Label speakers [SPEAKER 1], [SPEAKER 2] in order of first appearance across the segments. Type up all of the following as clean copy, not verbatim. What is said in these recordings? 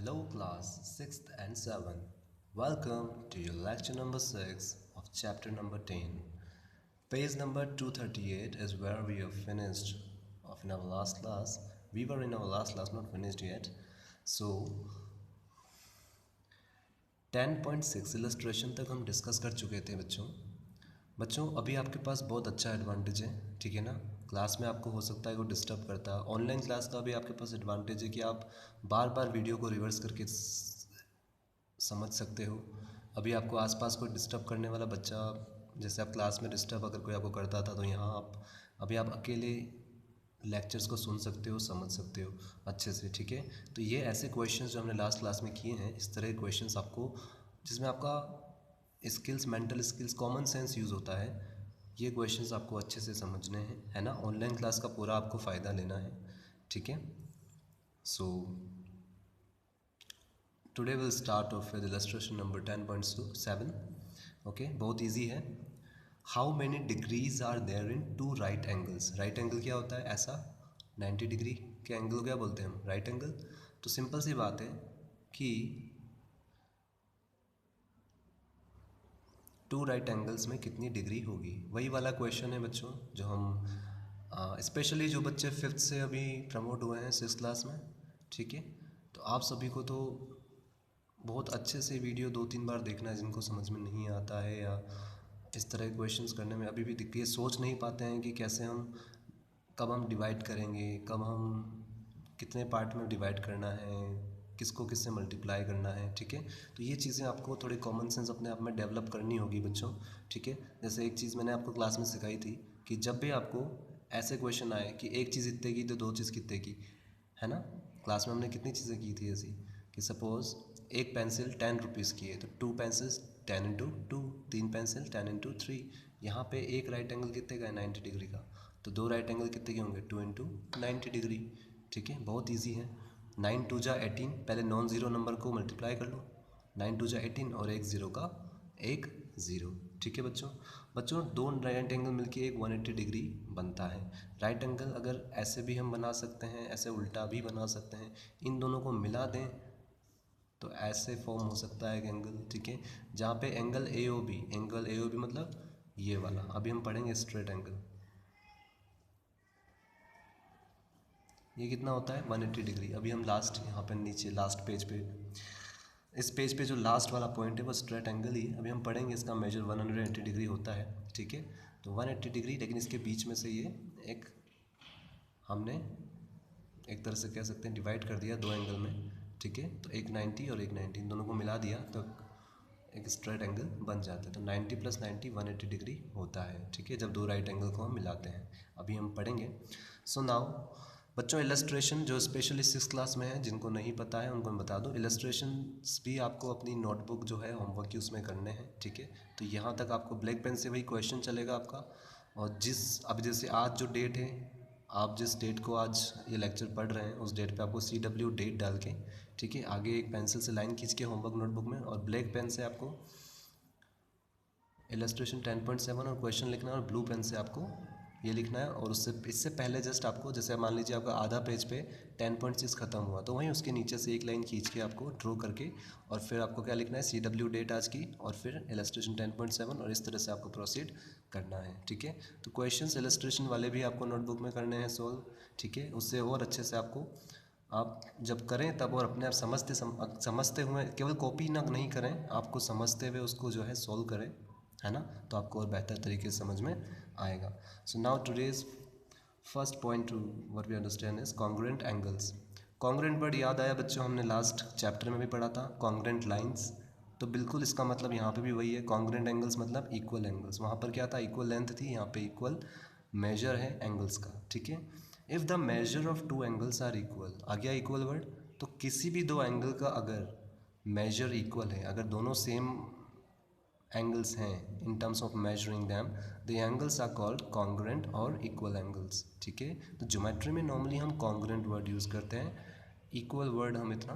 [SPEAKER 1] Hello class 6th and 7th. Welcome to your lecture number 6 of chapter number 10. Page number 238 is where we have finished of in our last class. We were in our last class, not finished yet. So 10.6 illustration तक हम discuss कर चुके थे बच्चों अभी आपके पास बहुत अच्छा एडवांटेज है, ठीक है ना। क्लास में आपको हो सकता है कोई डिस्टर्ब करता है। ऑनलाइन क्लास का भी आपके पास एडवांटेज है कि आप बार बार वीडियो को रिवर्स करके समझ सकते हो। अभी आपको आसपास कोई डिस्टर्ब करने वाला बच्चा, जैसे आप क्लास में डिस्टर्ब अगर कोई आपको करता था, तो यहाँ अभी आप अकेले लेक्चर्स को सुन सकते हो, समझ सकते हो अच्छे से, ठीक है। तो ये ऐसे क्वेश्चंस जो हमने लास्ट क्लास में किए हैं, इस तरह के क्वेश्चंस आपको, जिसमें आपका skills, mental skills, common sense use होता है, ये क्वेश्चंस आपको अच्छे से समझने हैं, है ना। ऑनलाइन क्लास का पूरा आपको फ़ायदा लेना है, ठीक है। So today will start off with illustration number 10.7। Okay, बहुत इजी है। How many degrees are there in two right angles. Right angle क्या होता है? ऐसा 90 डिग्री के एंगल को क्या बोलते हैं हम? Right angle. तो सिंपल सी बात है कि टू राइट एंगल्स में कितनी डिग्री होगी, वही वाला क्वेश्चन है बच्चों, जो हम स्पेशली जो बच्चे 5th से अभी प्रमोट हुए हैं 6th क्लास में, ठीक है। तो आप सभी को तो बहुत अच्छे से वीडियो 2-3 बार देखना है, जिनको समझ में नहीं आता है या इस तरह के क्वेश्चंस करने में अभी भी दिक्कत, ये सोच नहीं पाते हैं कि कैसे हम, कब हम डिवाइड करेंगे, कब हम कितने पार्ट में डिवाइड करना है, किसको किससे मल्टीप्लाई करना है, ठीक है। तो ये चीज़ें आपको थोड़ी कॉमन सेंस अपने आप में डेवलप करनी होगी बच्चों, ठीक है। जैसे एक चीज़ मैंने आपको क्लास में सिखाई थी कि जब भी आपको ऐसे क्वेश्चन आए कि एक चीज़ इतने की तो दो चीज़ कितने की, है ना। क्लास में हमने कितनी चीज़ें की थी ऐसी कि सपोज़ एक पेंसिल 10 रुपीज़ की है तो 2 पेंसिल्स 10 इंटू 2, 3 पेंसिल 10 इंटू 3। यहाँ पे एक राइट एंगल कितने का है? 90 डिग्री का। तो दो राइट एंगल कितने के होंगे? 2 इंटू 90 डिग्री, ठीक है। बहुत ईजी है। 9 2 जा 18, पहले नॉन ज़ीरो नंबर को मल्टीप्लाई कर लो। 9 2 जा 18 और एक ज़ीरो का एक ज़ीरो, ठीक है बच्चों दो राइट एंगल मिलके एक 180 डिग्री बनता है। राइट एंगल अगर ऐसे भी हम बना सकते हैं, ऐसे उल्टा भी बना सकते हैं, इन दोनों को मिला दें तो ऐसे फॉर्म हो सकता है एक एंगल, ठीक है। जहाँ पे angle A O B, angle A O B मतलब ये वाला, अभी हम पढ़ेंगे स्ट्रेट एंगल। ये कितना होता है? 180 डिग्री। अभी हम लास्ट यहाँ पे नीचे लास्ट पेज पे, इस पेज पे जो लास्ट वाला पॉइंट है वो स्ट्रेट एंगल ही है। अभी हम पढ़ेंगे इसका मेजर 180 डिग्री होता है, ठीक है। तो 180 डिग्री, लेकिन इसके बीच में से ये एक हमने एक तरह से कह सकते हैं डिवाइड कर दिया दो एंगल में, ठीक है। तो एक 90 और एक 90, इन दोनों को मिला दिया तो एक स्ट्रेट एंगल बन जाता है। तो 90 + 90 180 डिग्री होता है, ठीक है, जब दो राइट एंगल को हम मिलाते हैं। अभी हम पढ़ेंगे। सो नाउ बच्चों, इलस्ट्रेशन जो स्पेशली 6th क्लास में है, जिनको नहीं पता है उनको मैं बता दूं, इलस्ट्रेशंस भी आपको अपनी नोटबुक जो है होमवर्क की उसमें करने हैं, ठीक है। तो यहाँ तक आपको ब्लैक पेन से वही क्वेश्चन चलेगा आपका। और अब जैसे आज जो डेट है, आप जिस डेट को आज ये लेक्चर पढ़ रहे हैं उस डेट पे आपको CW डेट डाल के, ठीक है, आगे एक पेंसिल से लाइन खींच के होमवर्क नोटबुक में, और ब्लैक पेन से आपको इलस्ट्रेशन 10.7 और क्वेश्चन लिखना है, और ब्लू पेन से आपको ये लिखना है। और इससे पहले जस्ट आपको, जैसे मान लीजिए आपका आधा पेज पे 10.6 खत्म हुआ, तो वहीं उसके नीचे से एक लाइन खींच के आपको ड्रॉ करके, और फिर आपको क्या लिखना है? CW डेट आज की, और फिर इलस्ट्रेशन 10.7, और इस तरह से आपको प्रोसीड करना है, ठीक है। तो क्वेश्चंस इलस्ट्रेशन वाले भी आपको नोटबुक में करने हैं सोल्व, ठीक है। उससे और अच्छे से आपको, आप जब करें तब और अपने आप समझते हुए, केवल कॉपी ना नहीं करें, आपको समझते हुए उसको जो है सोल्व करें, है ना। तो आपको और बेहतर तरीके से समझ में आएगा। So now today's first point to what we understand is congruent angles. Congruent word याद आया बच्चों, हमने लास्ट चैप्टर में भी पढ़ा था, कॉन्ग्रुएंट लाइंस। तो बिल्कुल इसका मतलब यहाँ पे भी वही है। कॉन्ग्रुएंट एंगल्स मतलब इक्वल एंगल्स। वहाँ पर क्या था? इक्वल लेंथ थी, यहाँ पे इक्वल मेजर है एंगल्स का, ठीक है। If the measure of two angles are equal, आ गया इक्वल वर्ड। तो किसी भी दो एंगल का अगर मेजर इक्वल है, अगर दोनों सेम एंगल्स हैं in terms of measuring them, the angles are called congruent और इक्वल एंगल्स, ठीक है। तो ज्योमेट्री में नॉर्मली हम कॉन्ग्रुएंट वर्ड यूज़ करते हैं, इक्वल वर्ड हम इतना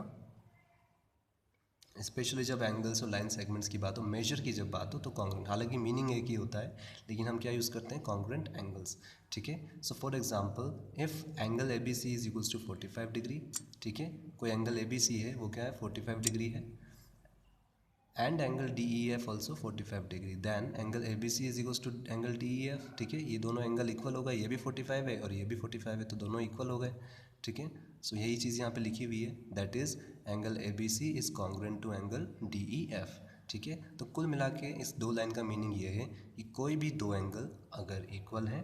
[SPEAKER 1] स्पेशली जब एंगल्स और लाइन सेगमेंट्स की बात हो, मेजर की जब बात हो तो कॉन्ग्रेंट, हालांकि मीनिंग एक ही होता है लेकिन हम क्या यूज़ करते हैं, कॉन्ग्रेंट एंगल्स। ठीक है, so for example if angle A B C is equals to 45 degree, ठीक है, कोई एंगल ए बी सी है वो क्या है 45 डिग्री है, and angle D E F also 45 degree, then angle A B C is equals to angle D E F. ठीक है, ये दोनों एंगल इक्वल हो गए, ये भी 45 है और ये भी 45 है, तो दोनों इक्वल हो गए। ठीक है, सो यही चीज़ यहाँ पे लिखी हुई है, that is angle A B C is congruent to angle D E F. ठीक है, तो कुल मिला के इस दो लाइन का मीनिंग ये है कि कोई भी दो एंगल अगर इक्वल है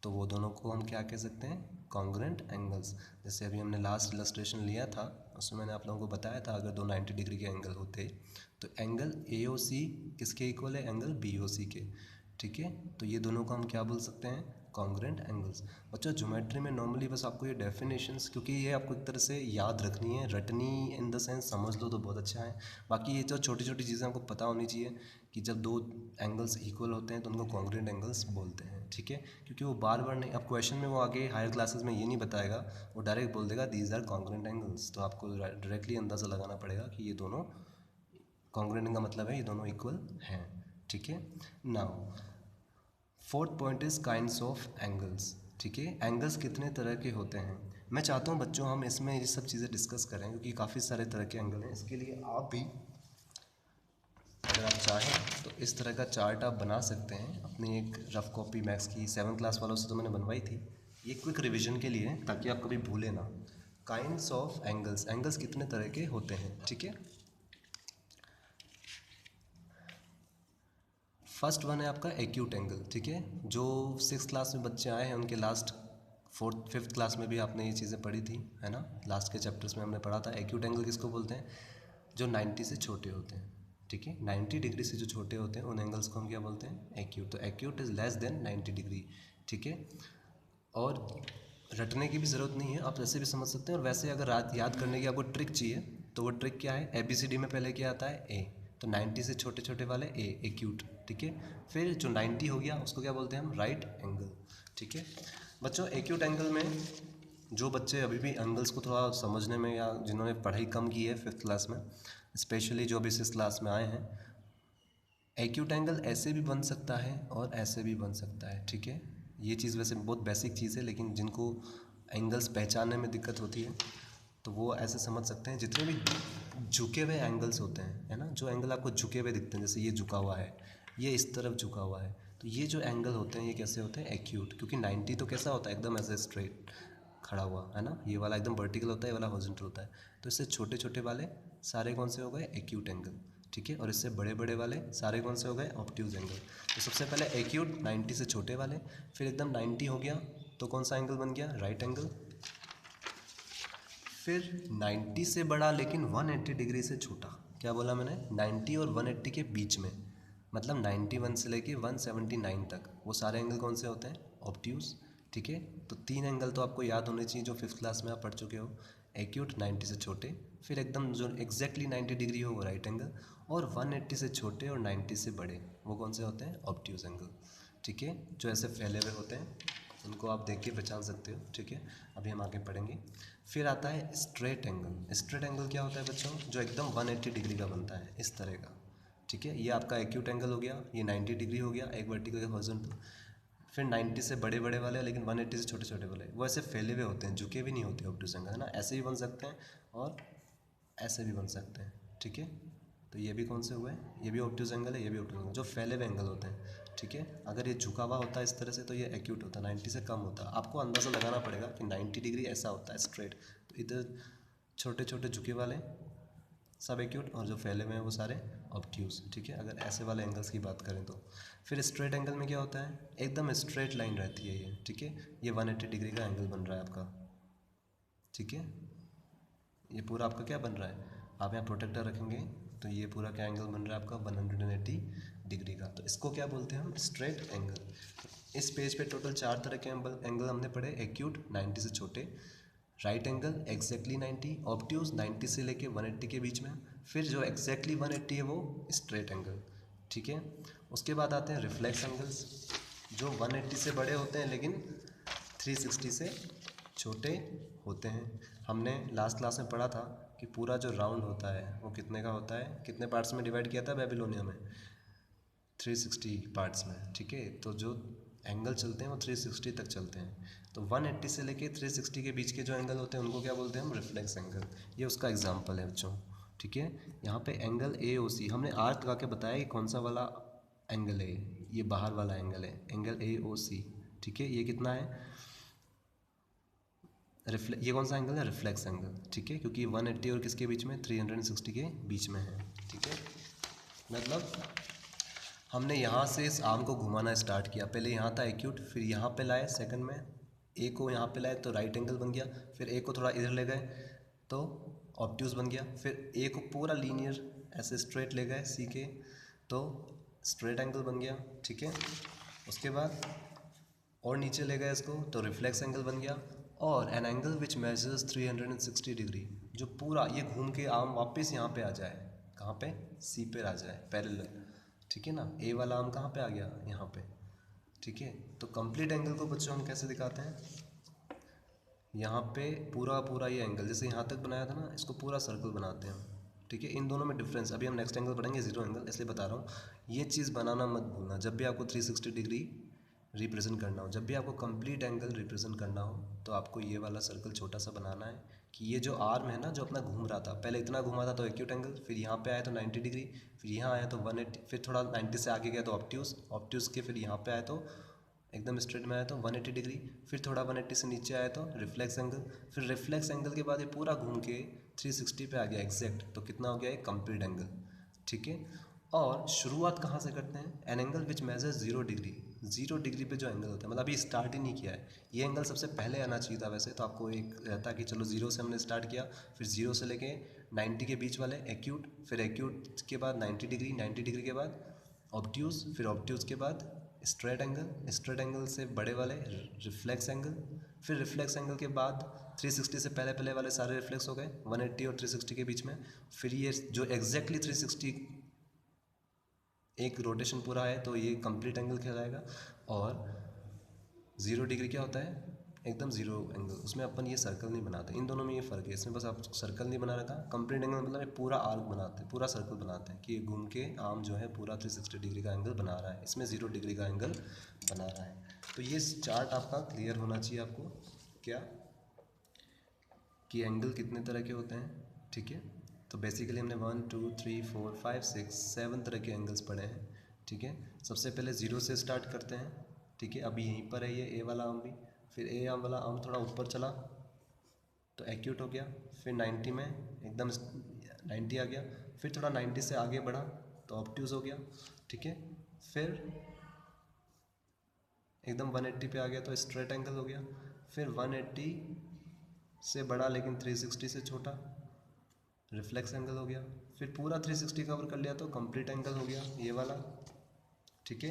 [SPEAKER 1] तो वो दोनों को हम क्या कह सकते हैं, कॉन्ग्रुएंट एंगल्स। जैसे अभी हमने लास्ट इलस्ट्रेशन लिया था उसमें मैंने आप लोगों को बताया था अगर दो 90 डिग्री के एंगल होते तो एंगल ए ओ सी किसके इक्वल है, एंगल बी ओ सी के। ठीक है, तो ये दोनों को हम क्या बोल सकते हैं, कॉन्ग्रुएंट एंगल्स। बच्चों ज्योमेट्री में नॉर्मली बस आपको ये डेफिनेशंस, क्योंकि ये आपको एक तरह से याद रखनी है, रटनी इन द सेंस समझ लो तो बहुत अच्छा है। बाकी ये जो छोटी छोटी चीज़ें आपको पता होनी चाहिए कि जब दो एंगल्स इक्वल होते हैं तो उनको कॉन्ग्रुएंट एंगल्स बोलते हैं। ठीक है, क्योंकि वो बार बार नहीं, अब क्वेश्चन में वो आगे हायर क्लासेस में ये नहीं बताएगा, वो डायरेक्ट बोल देगा दीज आर कॉन्ग्रुएंट एंगल्स, तो आपको डायरेक्टली अंदाज़ा लगाना पड़ेगा कि ये दोनों कॉन्ग्रुएंट का मतलब है ये दोनों इक्वल हैं। ठीक है, now fourth point is kinds of angles. ठीक है, एंगल्स कितने तरह के होते हैं, मैं चाहता हूँ बच्चों हम इसमें ये सब चीज़ें डिस्कस करें क्योंकि काफ़ी सारे तरह के एंगल हैं। इसके लिए आप भी अगर आप चाहें तो इस तरह का चार्ट आप बना सकते हैं अपनी एक रफ कॉपी मैथ्स की, 7th क्लास वालों से तो मैंने बनवाई थी, ये क्विक रिवीजन के लिए ताकि आप कभी भूलें ना। काइंड्स ऑफ एंगल्स, एंगल्स कितने तरह के होते हैं। ठीक है, फर्स्ट वन है आपका एक्यूट एंगल। ठीक है, जो 6th क्लास में बच्चे आए हैं उनके लास्ट 4th 5th क्लास में भी आपने ये चीज़ें पढ़ी थी, है ना, लास्ट के चैप्टर्स में हमने पढ़ा था। एक्यूट एंगल किसको बोलते हैं, जो 90 से छोटे होते हैं। ठीक है, 90 डिग्री से जो छोटे होते हैं उन एंगल्स को हम क्या बोलते हैं, एक्यूट। तो acute is less than 90 degree. ठीक है, और रटने की भी ज़रूरत नहीं है, आप ऐसे भी समझ सकते हैं, और वैसे अगर याद करने की आपको ट्रिक चाहिए तो वो ट्रिक क्या है, ए बी सी डी में पहले क्या आता है, ए, तो 90 से छोटे छोटे वाले ए, एक्यूट। ठीक है, फिर जो 90 हो गया उसको क्या बोलते हैं हम, राइट एंगल। ठीक है बच्चों, एक्यूट एंगल में जो बच्चे अभी भी एंगल्स को थोड़ा समझने में या जिन्होंने पढ़ाई कम की है 5th क्लास में, स्पेशली जो अभी 6th क्लास में आए हैं, एक्यूट एंगल ऐसे भी बन सकता है और ऐसे भी बन सकता है। ठीक है, ये चीज़ वैसे बहुत बेसिक चीज़ है लेकिन जिनको एंगल्स पहचानने में दिक्कत होती है तो वो ऐसे समझ सकते हैं, जितने भी झुके हुए एंगल्स होते हैं, है ना, जो एंगल आपको झुके हुए दिखते हैं, जैसे ये झुका हुआ है, ये इस तरफ झुका हुआ है, तो ये जो एंगल होते हैं ये कैसे होते हैं, एक्यूट। क्योंकि 90 तो कैसा होता है, एकदम ऐसे स्ट्रेट खड़ा हुआ, है ना, ये वाला एकदम वर्टिकल होता है, ये वाला हॉरिजॉन्टल होता है, तो इससे छोटे छोटे वाले सारे कौन से हो गए, एक्यूट एंगल। ठीक है, और इससे बड़े बड़े वाले सारे कौन से हो गए, ऑब्ट्यूज एंगल। तो सबसे पहले एक्यूट 90 से छोटे वाले, फिर एकदम 90 हो गया तो कौन सा एंगल बन गया, राइट एंगल। फिर 90 से बड़ा लेकिन 180 डिग्री से छोटा, क्या बोला मैंने, 90 और 180 के बीच में, मतलब 91 से लेके 179 तक, वो सारे एंगल कौन से होते हैं, ऑब्ट्यूज। ठीक है, तो 3 एंगल तो आपको याद होने चाहिए जो 5th क्लास में आप पढ़ चुके हो, एक्यूट 90 से छोटे, फिर एकदम जो एग्जैक्टली 90 डिग्री हो वो राइट एंगल, और 180 से छोटे और 90 से बड़े वो कौन से होते हैं, ऑब्ट्यूज एंगल। ठीक है, जो ऐसे फैले हुए होते हैं उनको आप देख के पहचान सकते हो। ठीक है, अभी हम आगे पढ़ेंगे। फिर आता है स्ट्रेट एंगल। स्ट्रेट एंगल क्या होता है बच्चों, जो एकदम 180 डिग्री का बनता है, इस तरह का। ठीक है, ये आपका एक्यूट एंगल हो गया, ये 90 डिग्री हो गया, एक वर्टिकल एक हॉरिजॉन्टल। फिर 90 से बड़े बड़े वाले, लेकिन 180 से छोटे छोटे वाले, वो ऐसे फैले हुए होते हैं, झुके भी नहीं होते ऑब्ट्यूज एंगल, है ना, ऐसे भी बन सकते हैं और ऐसे भी बन सकते हैं। ठीक है, तो ये भी कौन से हुए, ये भी ऑब्ट्यूज एंगल है, ये भी ऑब्ट्यूज एंगल, जो फैले हुए एंगल होते हैं। ठीक है, अगर ये झुका हुआ होता है इस तरह से तो ये एक्यूट होता है, 90 से कम होता है। आपको अंदाज़ा लगाना पड़ेगा कि 90 डिग्री ऐसा होता है स्ट्रेट, तो इधर छोटे छोटे झुके वाले सब एक्यूट और जो फैले हुए हैं वो सारे ऑब्ट्यूज। ठीक है, अगर ऐसे वाले एंगल्स की बात करें तो। फिर स्ट्रेट एंगल में क्या होता है, एकदम स्ट्रेट लाइन रहती है ये। ठीक है, ये 180 डिग्री का एंगल बन रहा है आपका। ठीक है, ये पूरा आपका क्या बन रहा है, आप यहाँ प्रोटेक्टर रखेंगे तो ये पूरा क्या एंगल बन रहा है आपका, 180 डिग्री का, तो इसको क्या बोलते हैं हम, स्ट्रेट एंगल। इस पेज पे टोटल 4 तरह के एंगल हमने पढ़े, एक्यूट 90 से छोटे, राइट एंगल एग्जैक्टली 90, ऑब्ट्यूज 90 से लेके 180 के बीच में, फिर जो एग्जैक्टली 180 है वो स्ट्रेट एंगल। ठीक है, उसके बाद आते हैं रिफ्लेक्स एंगल्स, जो 180 से बड़े होते हैं लेकिन 360 से छोटे होते हैं। हमने लास्ट क्लास में पढ़ा था कि पूरा जो राउंड होता है वो कितने का होता है, कितने पार्ट्स में डिवाइड किया था बेबीलोनिया में, 360 पार्ट्स में, ठीक है। तो जो एंगल चलते हैं वो 360 तक चलते हैं। तो 180 से लेके 360 के बीच के जो एंगल होते हैं उनको क्या बोलते हैं हम, रिफ्लेक्स एंगल। ये उसका एग्जांपल है बच्चों, ठीक है। यहाँ पे एंगल ए ओ सी हमने आर्क लगा के बताया कि कौन सा वाला एंगल है, ये बाहर वाला एंगल है, एंगल ए ओ सी, ठीक है। ये कितना है, ये कौन सा एंगल है, रिफ्लेक्स एंगल, ठीक है, क्योंकि 180 और किसके बीच में, 360 के बीच में है, ठीक है। मतलब हमने यहाँ से इस आर्म को घुमाना स्टार्ट किया, पहले यहाँ था एक्यूट, फिर यहाँ पे लाए सेकंड में, ए को यहाँ पे लाए तो राइट एंगल बन गया, फिर ए को थोड़ा इधर ले गए तो ऑब्ट्यूज बन गया, फिर ए को पूरा लीनियर ऐसे स्ट्रेट ले गए सी के तो स्ट्रेट एंगल बन गया, ठीक है। उसके बाद और नीचे ले गए इसको तो रिफ्लेक्स एंगल बन गया, और एन एंगल विच मेजर्स 360 डिग्री, जो पूरा ये घूम के आर्म वापस यहाँ पे आ जाए, कहाँ पे, सी पे आ जाए पैरेलल, ठीक है ना। ए वाला आर्म कहाँ पे आ गया, यहाँ पे, ठीक है। तो कंप्लीट एंगल को बच्चों हम कैसे दिखाते हैं, यहाँ पे पूरा पूरा ये एंगल जैसे यहाँ तक बनाया था ना, इसको पूरा सर्कल बनाते हैं हम, ठीक है। इन दोनों में डिफरेंस अभी हम नेक्स्ट एंगल पढ़ेंगे, जीरो एंगल, इसलिए बता रहा हूँ। ये चीज़ बनाना मत भूलना, जब भी आपको 360 डिग्री रिप्रेजेंट करना हो, जब भी आपको कंप्लीट एंगल रिप्रेजेंट करना हो, तो आपको ये वाला सर्कल छोटा सा बनाना है कि ये जो आर्म है ना जो अपना घूम रहा था, पहले इतना घूमा था तो एक्यूट एंगल, फिर यहाँ पे आया तो 90 डिग्री, फिर यहाँ आया तो 180, फिर थोड़ा 90 से आगे गया तो ऑब्ट्यूज, ऑब्ट्यूज के फिर यहाँ पे आया तो एकदम स्ट्रेट में आया तो 180 डिग्री, फिर थोड़ा 180 से नीचे आया तो रिफ्लेक्स एंगल, फिर रिफ्लेक्स एंगल के बाद ये पूरा घूम के 360 पे आ गया एग्जैक्ट, तो कितना हो गया एक कंप्लीट एंगल, ठीक है। और शुरुआत कहाँ से करते हैं, an angle which measure 0 degree, 0 degree पे जो एंगल होता है, मतलब अभी स्टार्ट ही नहीं किया है, ये एंगल सबसे पहले आना चाहिए था वैसे, तो आपको एक रहता कि चलो 0 से हमने स्टार्ट किया, फिर 0 से लेके 90 के बीच वाले एक्यूट, फिर एक्यूट के बाद 90 डिग्री, 90 डिग्री के बाद ऑब्ट्यूज, फिर ऑब्ट्यूज के बाद स्ट्रेट एंगल, स्ट्रेट एंगल से बड़े वाले रिफ्लेक्स एंगल, फिर रिफ्लेक्स एंगल के बाद 360 से पहले पहले वाले सारे रिफ्लेक्स हो गए 180 और 360 के बीच में, फिर ये जो एग्जैक्टली 360 एक रोटेशन पूरा है तो ये कंप्लीट एंगल कहलाएगा। और 0 डिग्री क्या होता है, एकदम जीरो एंगल, उसमें अपन ये सर्कल नहीं बनाते, इन दोनों में ये फ़र्क है, इसमें बस आप सर्कल नहीं बना रखा, कंप्लीट एंगल मतलब ये पूरा आर्क बनाते हैं, पूरा सर्कल बनाते हैं कि ये घूम के आर्म जो है पूरा 360 डिग्री का एंगल बना रहा है, इसमें 0 डिग्री का एंगल बना रहा है। तो ये चार्ट आपका क्लियर होना चाहिए आपको, क्या कि एंगल कितने तरह के होते हैं, ठीक है। तो बेसिकली हमने 1 2 3 4 5 6 7 तरह के एंगल्स पढ़े हैं, ठीक है। सबसे पहले 0 से स्टार्ट करते हैं, ठीक है। अभी यहीं पर है ये ए वाला आर्म भी, फिर ए आर्म वाला आर्म थोड़ा ऊपर चला तो एक्यूट हो गया, फिर 90 में एकदम 90 आ गया, फिर थोड़ा 90 से आगे बढ़ा तो ऑब्ट्यूज हो गया, ठीक है। फिर एकदम 180 पे आ गया तो स्ट्रेट एंगल हो गया, फिर 180 से बड़ा लेकिन 360 से छोटा रिफ्लेक्स एंगल हो गया, फिर पूरा 360 कवर कर लिया तो कंप्लीट एंगल हो गया ये वाला, ठीक है।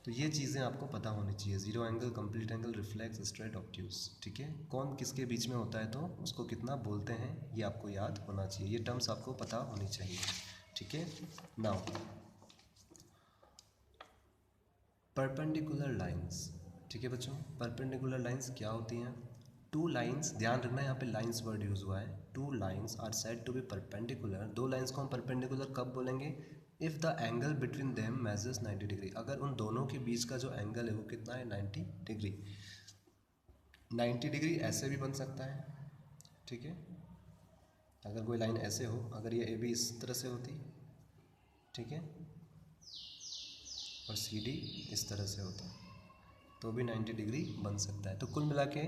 [SPEAKER 1] तो ये चीज़ें आपको पता होनी चाहिए, 0 angle, complete angle, reflex, straight, obtuse, ठीक है। कौन किसके बीच में होता है तो उसको कितना बोलते हैं ये आपको याद होना चाहिए, ये टर्म्स आपको पता होनी चाहिए, ठीक है। नाउ परपेंडिकुलर लाइंस, ठीक है बच्चों, परपेंडिकुलर लाइंस क्या होती हैं, टू लाइंस, ध्यान रखना यहाँ पे लाइंस वर्ड यूज़ हुआ है, two lines are said to be perpendicular, दो लाइंस को हम परपेंडिकुलर कब बोलेंगे, if the angle between them measures 90 degree, अगर उन दोनों के बीच का जो एंगल है वो कितना है 90 डिग्री। 90 डिग्री ऐसे भी बन सकता है, ठीक है, अगर कोई लाइन ऐसे हो, अगर ये ए बी इस तरह से होती, ठीक है, और सी डी इस तरह से होता तो भी 90 डिग्री बन सकता है। तो कुल मिला के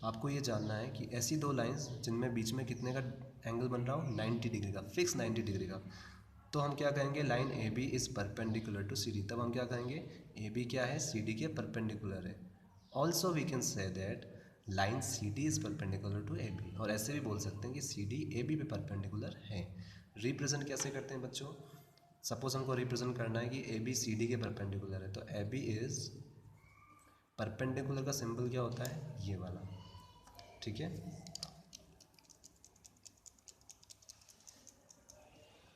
[SPEAKER 1] आपको ये जानना है कि ऐसी दो लाइंस जिनमें बीच में कितने का एंगल बन रहा हो 90 डिग्री का, फिक्स 90 डिग्री का, तो हम क्या कहेंगे, line A B is perpendicular to C D, तब हम क्या कहेंगे, ए बी क्या है सी डी के परपेंडिकुलर है। Also we can say that line C D is perpendicular to A B, और ऐसे भी बोल सकते हैं कि सी डी ए बी पे परपेंडिकुलर है। रिप्रेजेंट कैसे करते हैं बच्चों, सपोज हमको रिप्रेजेंट करना है कि ए बी सी डी के परपेंडिकुलर है, तो ए बी इज़ परपेंडिकुलर का सिंबल क्या होता है, ये वाला, ठीक है।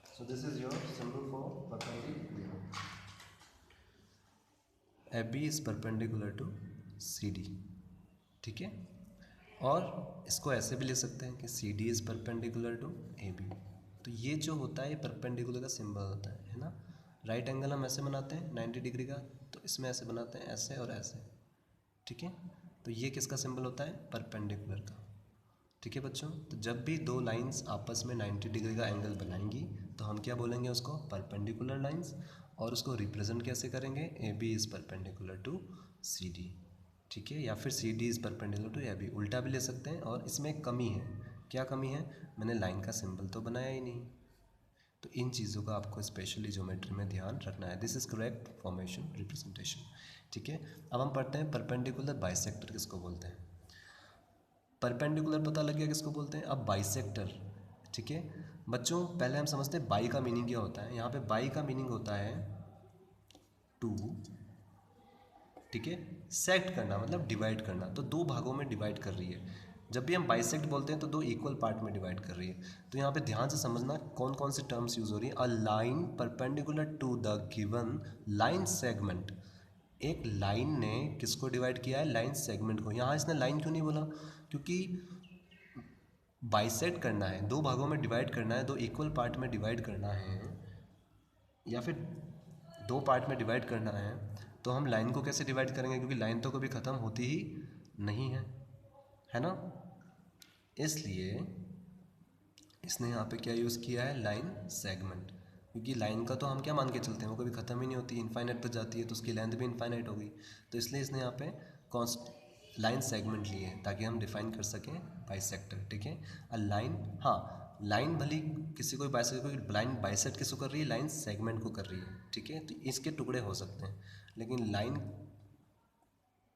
[SPEAKER 1] So this is your symbol for perpendicular, A B is perpendicular to C D, ठीक है। और इसको ऐसे भी लिख सकते हैं कि C D is perpendicular to A B. तो ये जो होता है ये परपेंडिकुलर का सिंबल होता है ना। राइट एंगल हम ऐसे बनाते हैं 90 डिग्री का, तो इसमें ऐसे बनाते हैं, ऐसे और ऐसे, ठीक है। तो ये किसका सिंबल होता है? परपेंडिकुलर का, ठीक है बच्चों। तो जब भी दो लाइंस आपस में 90 डिग्री का एंगल बनाएंगी तो हम क्या बोलेंगे उसको? Perpendicular lines. और उसको रिप्रेजेंट कैसे करेंगे? A B is perpendicular to C D, ठीक है, या फिर C D is perpendicular to A B, उल्टा भी ले सकते हैं। और इसमें एक कमी है, क्या कमी है? मैंने लाइन का सिंबल तो बनाया ही नहीं। तो इन चीज़ों का आपको स्पेशली ज्योमेट्री में ध्यान रखना है। This is correct formation representation, ठीक है। अब हम पढ़ते हैं परपेंडिकुलर बाइसेक्टर किसको बोलते हैं। परपेंडिकुलर पता लग गया किसको बोलते हैं। अब बाइसेक्टर, ठीक है बच्चों। पहले हम समझते हैं बाई का मीनिंग क्या होता है। यहाँ पे बाई का मीनिंग होता है टू, ठीक है, सेक्ट करना मतलब डिवाइड करना। तो दो भागों में डिवाइड कर रही है। जब भी हम बाइसेक्ट बोलते हैं तो दो इक्वल पार्ट में डिवाइड कर रही है। तो यहाँ पे ध्यान से समझना कौन कौन सी टर्म्स यूज हो रही है। A line perpendicular to the given line segment. एक लाइन ने किसको डिवाइड किया है? लाइन सेगमेंट को। यहाँ इसने लाइन क्यों नहीं बोला? क्योंकि बाइसेक्ट करना है, दो भागों में डिवाइड करना है, दो इक्वल पार्ट में डिवाइड करना है, या फिर दो पार्ट में डिवाइड करना है, तो हम लाइन को कैसे डिवाइड करेंगे? क्योंकि लाइन तो कभी ख़त्म होती ही नहीं है ना। इसलिए इसने यहाँ पे क्या यूज़ किया है? Line segment. क्योंकि लाइन का तो हम क्या मान के चलते हैं, वो कभी ख़त्म ही नहीं होती, इनफाइनाइट तक जाती है, तो उसकी लेंथ भी इनफाइनाइट होगी। तो इसलिए इसने यहाँ पे कॉन्स्ट लाइन सेगमेंट लिए हैं ताकि हम डिफाइन कर सकें बाइसेक्टर, ठीक है। अ लाइन, हाँ, लाइन भली किसी को बाइसेक्ट, कोई लाइन बाइसेक्ट किसको कर रही है? लाइन सेगमेंट को कर रही है, ठीक है। तो इसके टुकड़े हो सकते हैं, लेकिन लाइन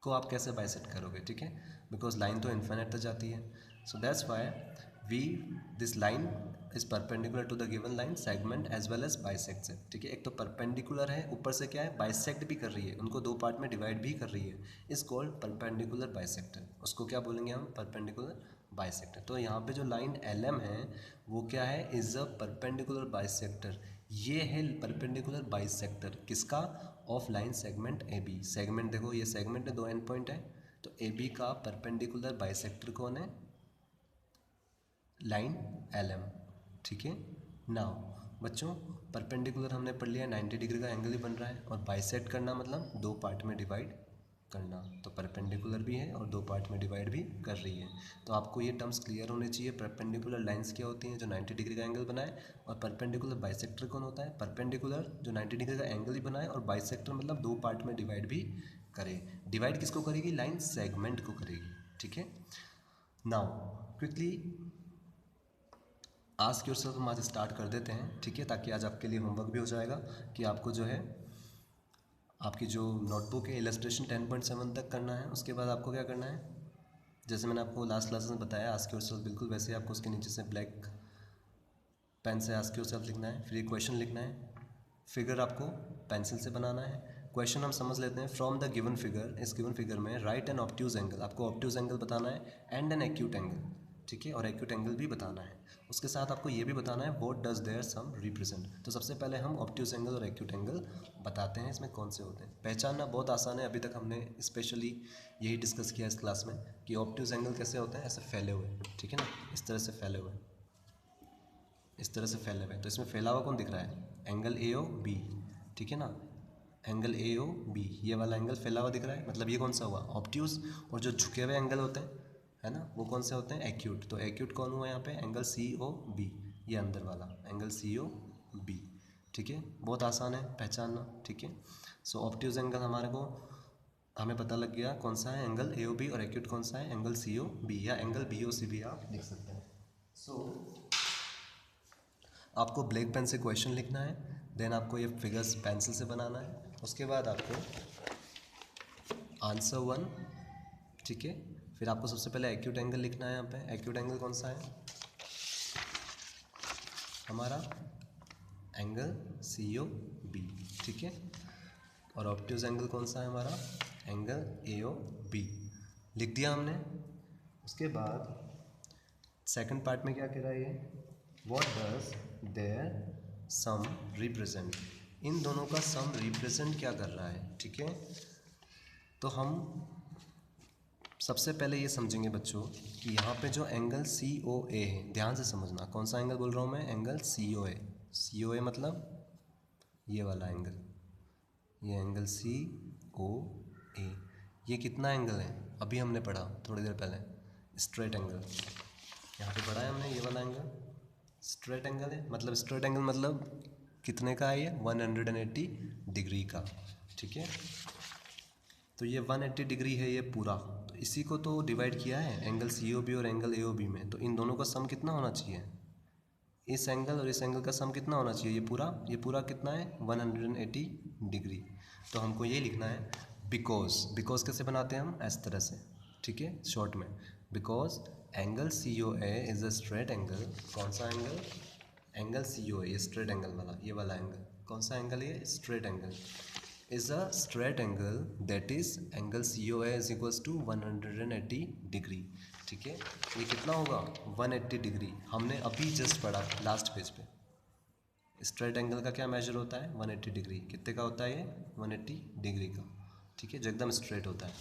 [SPEAKER 1] को आप कैसे बाइसेक्ट करोगे, ठीक है, बिकॉज लाइन तो इन्फिनिट तक जाती है। So that's why we this line is perpendicular to the given line segment as well as bisects है, ठीक है। एक तो परपेंडिकुलर है, ऊपर से क्या है? बाइसेक्ट भी कर रही है, उनको दो पार्ट में डिवाइड भी कर रही है, इज कॉल्ड परपेंडिकुलर बाइसेक्टर। उसको क्या बोलेंगे हम? Perpendicular bisector. तो यहाँ पे जो लाइन एल एम है वो क्या है? Is a perpendicular bisector. ये है परपेंडिकुलर बाइसेक्टर किसका? Of line segment A B. Segment देखो, ये सेगमेंट है, दो एंड पॉइंट है, तो ए बी का परपेंडिकुलर बाइसेक्टर कौन है? लाइन एल एम, ठीक है। नाउ बच्चों, परपेंडिकुलर हमने पढ़ लिया, 90 डिग्री का एंगल ही बन रहा है, और बाइसेक्ट करना मतलब दो पार्ट में डिवाइड करना। तो परपेंडिकुलर भी है और दो पार्ट में डिवाइड भी कर रही है। तो आपको ये टर्म्स क्लियर होने चाहिए। परपेंडिकुलर लाइंस क्या होती हैं? जो 90 डिग्री का एंगल बनाए। और परपेंडिकुलर बाइसेक्टर कौन होता है? परपेंडिकुलर जो 90 डिग्री का एंगल ही बनाए, और बाइसेक्टर मतलब दो पार्ट में डिवाइड भी करे। डिवाइड किसको करेगी? लाइन सेगमेंट को करेगी, ठीक है। नाउ क्विकली आस्क योरसेल्फ हम आज स्टार्ट कर देते हैं, ठीक है, ताकि आज आपके लिए होमवर्क भी हो जाएगा कि आपको जो है आपकी जो नोटबुक है इलस्ट्रेशन 10.7 तक करना है। उसके बाद आपको क्या करना है? जैसे मैंने आपको लास्ट क्लास में बताया आस्क योरसेल्फ, बिल्कुल वैसे ही आपको उसके नीचे से ब्लैक पेन से आस्क योरसेल्फ लिखना है, फिर एक क्वेश्चन लिखना है, फिगर आपको पेंसिल से बनाना है। क्वेश्चन हम समझ लेते हैं। फ्रॉम द गिवन फिगर, इस गिवन फिगर में राइट एन ऑब्ट्यूज एंगल, आपको ऑब्ट्यूज एंगल बताना है, एंड एन एक्यूट एंगल, ठीक है, और एक्यूट एंगल भी बताना है। उसके साथ आपको ये भी बताना है what does their sum represent. तो सबसे पहले हम ऑब्ट्यूज एंगल और एक्यूट एंगल बताते हैं, इसमें कौन से होते हैं। पहचानना बहुत आसान है, अभी तक हमने स्पेशली यही डिस्कस किया इस क्लास में कि ऑब्ट्यूज एंगल कैसे होते हैं, ऐसे फैले हुए, ठीक है ना, इस तरह से फैले हुए, इस तरह से फैले हुए। तो इसमें फैला हुआ कौन दिख रहा है? एंगल ए ओ बी, ठीक है ना, एंगल ए ओ बी, ये वाला एंगल फैला हुआ दिख रहा है, मतलब ये कौन सा हुआ? ऑब्ट्यूज। और जो झुके हुए एंगल होते हैं, है ना, वो कौन से होते हैं? एक्यूट। तो एक्यूट कौन हुआ यहाँ पे? एंगल सी ओ बी, ये अंदर वाला एंगल सी ओ बी, ठीक है। बहुत आसान है पहचानना, ठीक है। सो ऑब्ट्यूज एंगल हमारे को हमें पता लग गया कौन सा है, एंगल ए ओ बी, और एक्यूट कौन सा है? एंगल सी ओ बी, या एंगल बी ओ सी भी आप लिख सकते हैं। सो आपको ब्लैक पेन से क्वेश्चन लिखना है, देन आपको ये फिगर्स पेंसिल से बनाना है। उसके बाद आपको आंसर वन, ठीक है। फिर आपको सबसे पहले एक्यूट एंगल लिखना है। यहाँ पे एक्यूट एंगल कौन सा है हमारा? एंगल सी ओ बी, ठीक है। और ऑब्ट्यूज एंगल कौन सा है हमारा? एंगल ए ओ बी, लिख दिया हमने। उसके बाद सेकंड पार्ट में क्या कह रहा है ये? What does their sum represent. इन दोनों का सम रिप्रेजेंट क्या कर रहा है, ठीक है। तो हम सबसे पहले ये समझेंगे बच्चों कि यहाँ पे जो एंगल सी ओ ए है, ध्यान से समझना कौन सा एंगल बोल रहा हूँ मैं, एंगल सी ओ ए। सी ओ ए मतलब ये वाला एंगल, ये एंगल सी ओ ए, ये कितना एंगल है अभी हमने पढ़ा थोड़ी देर पहले, स्ट्रेट एंगल। यहाँ पे पढ़ा है हमने ये वाला एंगल स्ट्रेट एंगल है। मतलब स्ट्रेट एंगल मतलब कितने का है ये, 180 डिग्री का, ठीक है। तो ये 180 डिग्री है ये पूरा, तो इसी को तो डिवाइड किया है एंगल सी ओ बी और एंगल ए ओ बी में, तो इन दोनों का सम कितना होना चाहिए, इस एंगल और इस एंगल का सम कितना होना चाहिए, ये पूरा कितना है 180 डिग्री। तो हमको ये लिखना है बिकॉज कैसे बनाते हैं हम, इस तरह से, ठीक है, शॉर्ट में, because angle C O A is a straight angle. कौन सा angle, angle C O A straight angle वाला, ये वाला एंगल कौन सा एंगल है, straight angle is a straight angle, that is angle COA is equals to 180 degree, ठीक है। ये कितना होगा 180 डिग्री, हमने अभी जस्ट पढ़ा लास्ट पेज पे। स्ट्रेट एंगल का क्या मेजर होता है 180 डिग्री, कितने का होता है ये 180 डिग्री का, ठीक है, जो एकदम स्ट्रेट होता है।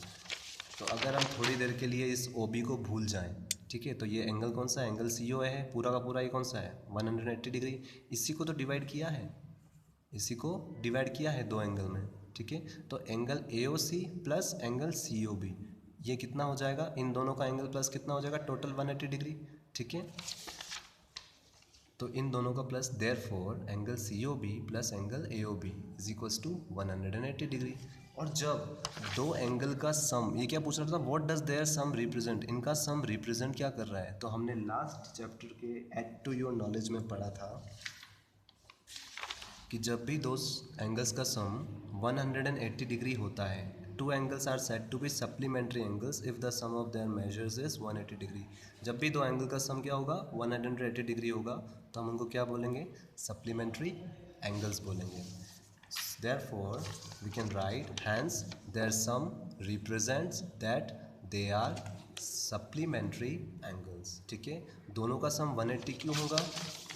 [SPEAKER 1] तो अगर हम थोड़ी देर के लिए इस OB को भूल जाएं, ठीक है, तो ये एंगल कौन सा है, एंगल COA है, पूरा का पूरा ये कौन सा है 180 डिग्री। इसी को तो डिवाइड किया है, इसी को डिवाइड किया है दो एंगल में, ठीक है। तो angle AOC plus angle COB, ये कितना हो जाएगा, इन दोनों का एंगल प्लस कितना हो जाएगा, टोटल 180 डिग्री, ठीक है। तो इन दोनों का plus, therefore angle COB plus angle AOB is equals to 180 degree. और जब दो एंगल का सम, ये क्या पूछ रहा था, what does their sum represent, इनका सम रिप्रेजेंट क्या कर रहा है, तो हमने लास्ट चैप्टर के ऐड टू योर नॉलेज में पढ़ा था कि जब भी दो एंगल्स का सम 180 डिग्री होता है, two angles are said to be supplementary angles if the sum of their measures is 180 degree. जब भी दो एंगल का सम क्या होगा 180 डिग्री होगा, तो हम उनको क्या बोलेंगे, सप्लीमेंट्री एंगल्स बोलेंगे। Therefore we can write hence their sum represents that they are supplementary angles, ठीक है। दोनों का सम 180 क्यों होगा,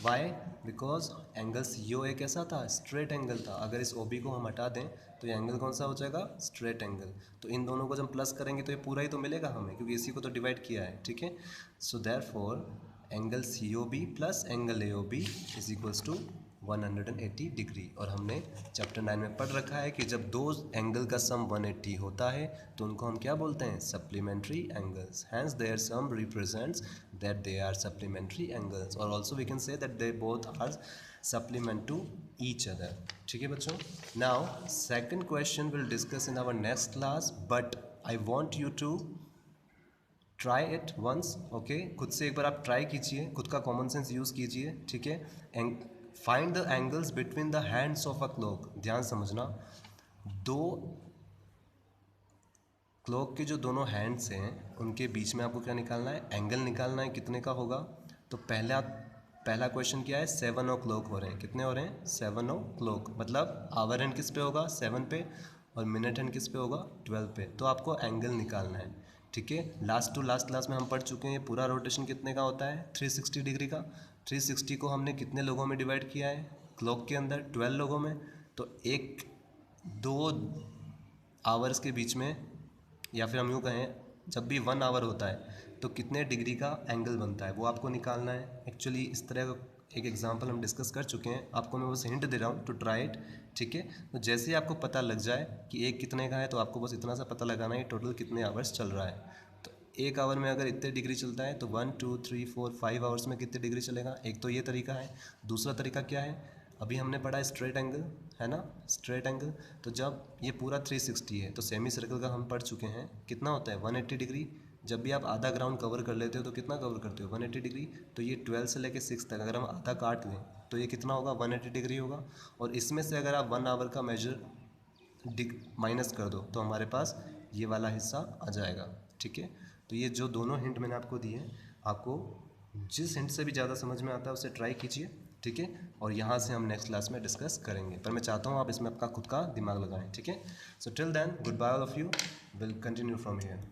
[SPEAKER 1] वाई, बिकॉज एंगल COA कैसा था, स्ट्रेट एंगल था। अगर इस OB को हम हटा दें तो ये एंगल कौन सा हो जाएगा, स्ट्रेट एंगल। तो इन दोनों को जब प्लस करेंगे तो ये पूरा ही तो मिलेगा हमें, क्योंकि इसी को तो डिवाइड किया है, ठीक है। So therefore angle COB plus angle AOB is equals to 180 degree. और हमने चैप्टर 9 में पढ़ रखा है कि जब दो एंगल का सम 180 होता है तो उनको हम क्या बोलते हैं, supplementary angles. Hence their sum represents that they are supplementary angles, और also we can say that they both are supplement to each other, ठीक है बच्चों। Now second question will discuss in our next class, but I want you to try it once, okay. खुद से एक बार आप try कीजिए, खुद का कॉमन सेंस यूज़ कीजिए, ठीक है। And find the angles between the hands of a clock. ध्यान समझना, दो क्लॉक के जो दोनों हैंड्स हैं उनके बीच में आपको क्या निकालना है, एंगल निकालना है, कितने का होगा। तो पहला क्वेश्चन क्या है, 7 o'clock हो रहे हैं, कितने हो रहे हैं 7 o'clock, मतलब आवर हैंड किस पे होगा 7 पे, और मिनट हैंड किस पे होगा 12 पे। तो आपको एंगल निकालना है, ठीक है। लास्ट टू लास्ट क्लास में हम पढ़ चुके हैं ये पूरा रोटेशन कितने का होता है 360 डिग्री का। 360 को हमने कितने लोगों में डिवाइड किया है क्लॉक के अंदर, 12 लोगों में। तो एक दो आवर्स के बीच में, या फिर हम यूँ कहें जब भी 1 आवर होता है तो कितने डिग्री का एंगल बनता है वो आपको निकालना है। एक्चुअली इस तरह का एक एग्जांपल हम डिस्कस कर चुके हैं, आपको मैं बस हिंट दे रहा हूँ टू ट्राई इट, ठीक है। तो जैसे ही आपको पता लग जाए कि एक कितने का है तो आपको बस इतना सा पता लगाना है टोटल कितने आवर्स चल रहा है। तो एक आवर में अगर इतने डिग्री चलता है तो 1 2 3 4 5 आवर्स में कितने डिग्री चलेगा। एक तो ये तरीका है। दूसरा तरीका क्या है, अभी हमने पढ़ा स्ट्रेट एंगल, है ना, स्ट्रेट एंगल। तो जब ये पूरा 360 है तो सेमी सर्कल का हम पढ़ चुके हैं कितना होता है 180 डिग्री। जब भी आप आधा ग्राउंड कवर कर लेते हो तो कितना कवर करते हो 180 डिग्री। तो ये 12 से लेके 6 तक अगर हम आधा काट लें तो ये कितना होगा 180 डिग्री होगा। और इसमें से अगर आप 1 आवर का मेजर माइनस कर दो तो हमारे पास ये वाला हिस्सा आ जाएगा, ठीक है। तो ये जो दोनों हिंट मैंने आपको दिए, आपको जिस हिंट से भी ज़्यादा समझ में आता है उसे ट्राई कीजिए, ठीक है। और यहाँ से हम नेक्स्ट क्लास में डिस्कस करेंगे, पर मैं चाहता हूँ आप इसमें आपका खुद का दिमाग लगाएं, ठीक है। So till then good bye all of you, will continue from here.